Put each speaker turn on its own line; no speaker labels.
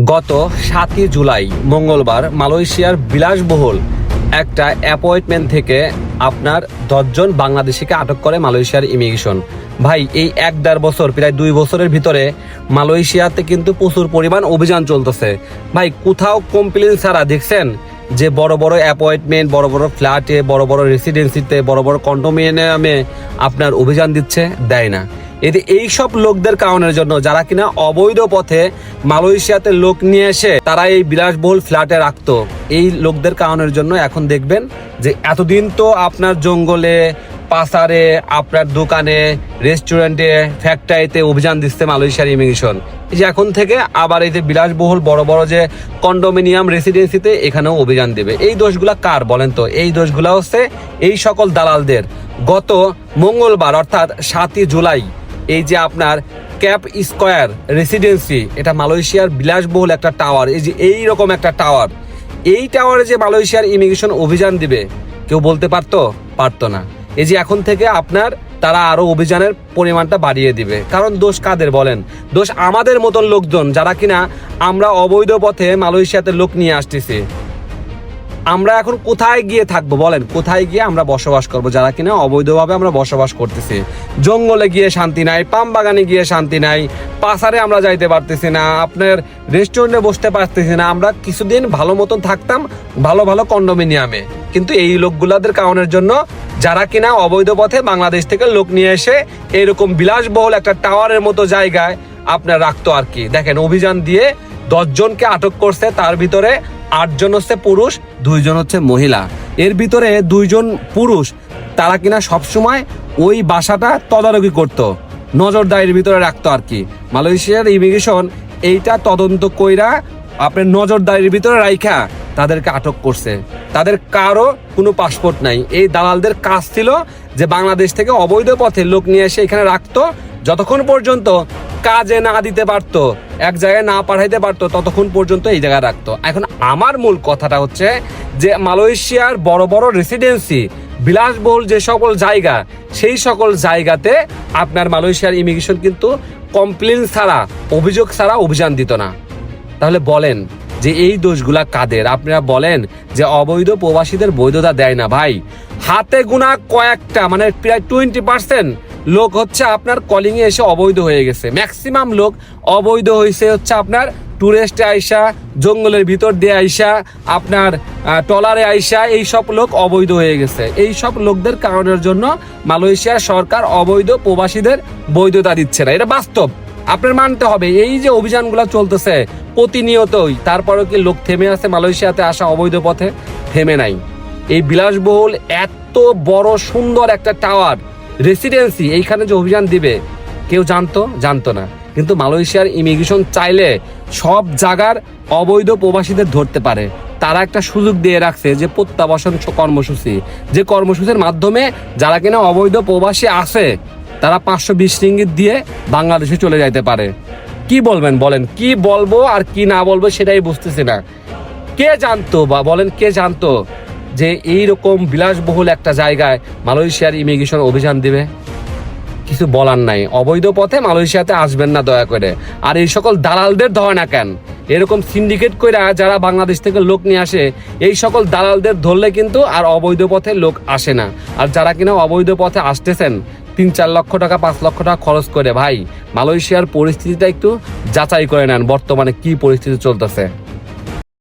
গত 7ই জুলাই মঙ্গলবার মালয়েশিয়ার বিলাসবহুল একটা অ্যাপয়েন্টমেন্ট থেকে আপনার 10 জন বাংলাদেশিকে আটক করে মালয়েশিয়ার ইমিগ্রেশন। ভাই, এই 1-1.5 বছর, প্রায় 2 বছরের ভিতরে মালয়েশিয়াতে কিন্তু প্রচুর পরিমাণ অভিযান চলতেছে। ভাই, কোথাও কমপ্লেন ছাড়া দেখছেন যে বড় বড় অ্যাপয়েন্টমেন্ট, বড় বড় ফ্ল্যাটে, বড় বড় রেসিডেন্সিতে, বড় বড় কন্ডোমিনিয়ামে আপনার অভিযান দিচ্ছে? দেয় না। এতে এইসব লোকদের কারণের জন্য, যারা কিনা অবৈধ পথে মালয়েশিয়াতে লোক নিয়ে এসে তারা এই বিলাসবহুল ফ্ল্যাটে রাখতো, এই লোকদের কারণের জন্য এখন দেখবেন যে এতদিন তো আপনার জঙ্গলে, পাসারে, আপনার দোকানে, রেস্টুরেন্টে, ফ্যাক্টরিতে অভিযান দিচ্ছে মালয়েশিয়ার ইমিগ্রেশন। এই যে এখন থেকে আবার এই যে বিলাসবহুল বড় বড় যে কন্ডোমিনিয়াম, রেসিডেন্সিতে এখানেও অভিযান দেবে। এই দোষগুলা কার বলেন তো? এই দোষগুলা হচ্ছে এই সকল দালালদের। গত মঙ্গলবার অর্থাৎ 7ই জুলাই এই যে আপনার ক্যাপ স্কয়ার রেসিডেন্সি, এটা মালয়েশিয়ার বিলাসবহুল একটা টাওয়ার, এই যে এইরকম একটা টাওয়ার, এই টাওয়ারে যে মালয়েশিয়ার ইমিগ্রেশন অভিযান দিবে কেউ বলতে পারতো না। এই যে এখন থেকে আপনার তারা আরো অভিযানের পরিমাণটা বাড়িয়ে দিবে। কারণ দোষ কাদের বলেন? দোষ আমাদের মতন লোকজন, যারা কিনা আমরা অবৈধ পথে মালয়েশিয়াতে লোক নিয়ে আসতেছি। আমরা এখন কোথায় গিয়ে থাকবো বলেন? কোথায় গিয়ে আমরা বসবাস করব? যারা কিনা অবৈধভাবে আমরা বসবাস করতেছি। জঙ্গলে গিয়ে শান্তি নাই, পাম বাগানে গিয়ে শান্তি নাই, পাসারে আমরা যাইতে পারতেছি না, আপনার রেস্টুরেন্টে বসতে পারতেছি না। আমরা কিছুদিন ভালো মতন থাকতাম ভালো ভালো কন্ডোমিনিয়ামে, কিন্তু এই লোকগুলাদের কারণের জন্য, যারা কিনা অবৈধ পথে বাংলাদেশ থেকে লোক নিয়ে এসে এরকম বিলাসবহুল একটা টাওয়ারের মতো জায়গায় আপনার রাখতো আর কি। দেখেন, অভিযান দিয়ে 10 জনকে আটক করছে। তার ভিতরে 8 জন হচ্ছে পুরুষ, 2 জন হচ্ছে মহিলা। এর ভিতরে 2 জন পুরুষ, তারা কিনা সবসময় ওই বাসাটা তদারকি করতো, নজরদারির ভিতরে রাখতো আর কি। মালয়েশিয়ার ইমিগ্রেশন এইটা তদন্ত কইরা আপনার নজরদারির ভিতরে রাইখা তাদেরকে আটক করছে। তাদের কারো কোনো পাসপোর্ট নাই। এই দালালদের কাজ ছিল যে বাংলাদেশ থেকে অবৈধ পথে লোক নিয়ে এসে এখানে রাখতো, যতক্ষণ পর্যন্ত কাজে না দিতে পারতো, এক জায়গায় না পাঠাইতে পারতো, ততক্ষণ পর্যন্ত এই জায়গায় রাখতো। এখন আমার মূল কথাটা হচ্ছে যে মালয়েশিয়ার বড় বড় রেসিডেন্সি, বিলাসবহুল যে সকল জায়গা, সেই সকল জায়গাতে আপনার মালয়েশিয়ার ইমিগ্রেশন কিন্তু কমপ্লেন ছাড়া, অভিযোগ ছাড়া অভিযান দিত না। তাহলে বলেন যে এই দোষগুলা কাদের? আপনারা বলেন যে অবৈধ প্রবাসীদের বৈধতা দেয় না। ভাই, হাতে গোনা কয়েকটা, মানে প্রায় 20% লোক হচ্ছে আপনার কলিং এ এসে অবৈধ হয়ে গেছে। ম্যাক্সিমাম লোক অবৈধ হয়েছে হচ্ছে আপনার টুরিস্টে আইসা, জঙ্গলের ভিতর দিয়ে আইসা, আপনার ট্রলারে আইসা, এই সব লোক অবৈধ হয়ে গেছে। এই সব লোকদের কারণের জন্য মালয়েশিয়ার সরকার অবৈধ প্রবাসীদের বৈধতা দিচ্ছে না। এটা বাস্তব, আপনার মানতে হবে। এই যে অভিযানগুলো চলতেছে প্রতিনিয়তই, তারপরেও কি লোক থেমে আছে মালয়েশিয়াতে আসা অবৈধ পথে? থেমে নাই। এই বিলাসবহুল এত বড় সুন্দর একটা টাওয়ার রেসিডেন্সি, এইখানে যে অভিযান দিবে কেউ জানতো না। কিন্তু মালয়েশিয়ার ইমিগ্রেশন চাইলে সব জায়গার অবৈধ প্রবাসীদের ধরতে পারে। তারা একটা সুযোগ দিয়ে রাখছে যে প্রত্যাবাসন কর্মসূচি, যে কর্মসূচির মাধ্যমে যারা কিনা অবৈধ প্রবাসী আছে তারা 520 রিঙ্গিত দিয়ে বাংলাদেশে চলে যাইতে পারে। কি বলবেন বলেন? কি বলবো আর কি না বলবো সেটাই বুঝতেছি না। কে জানতো বা বলেন কে জানতো যে এইরকম বিলাসবহুল একটা জায়গায় মালয়েশিয়ার ইমিগ্রেশন অভিযান দিবে? কিছু বলার নাই। অবৈধ পথে মালয়েশিয়াতে আসবেন না দয়া করে। আর এই সকল দালালদের ধরে না কেন? এরকম সিন্ডিকেট কইরা যারা বাংলাদেশ থেকে লোক নিয়ে আসে, এই সকল দালালদের ধরলে কিন্তু আর অবৈধ পথে লোক আসে না। আর যারা কিনা অবৈধ পথে আসতেছেন 3-4 লক্ষ টাকা, 5 লক্ষ টাকা খরচ করে, ভাই মালয়েশিয়ার পরিস্থিতিটা একটু যাচাই করে নেন, বর্তমানে কি পরিস্থিতি চলতেছে।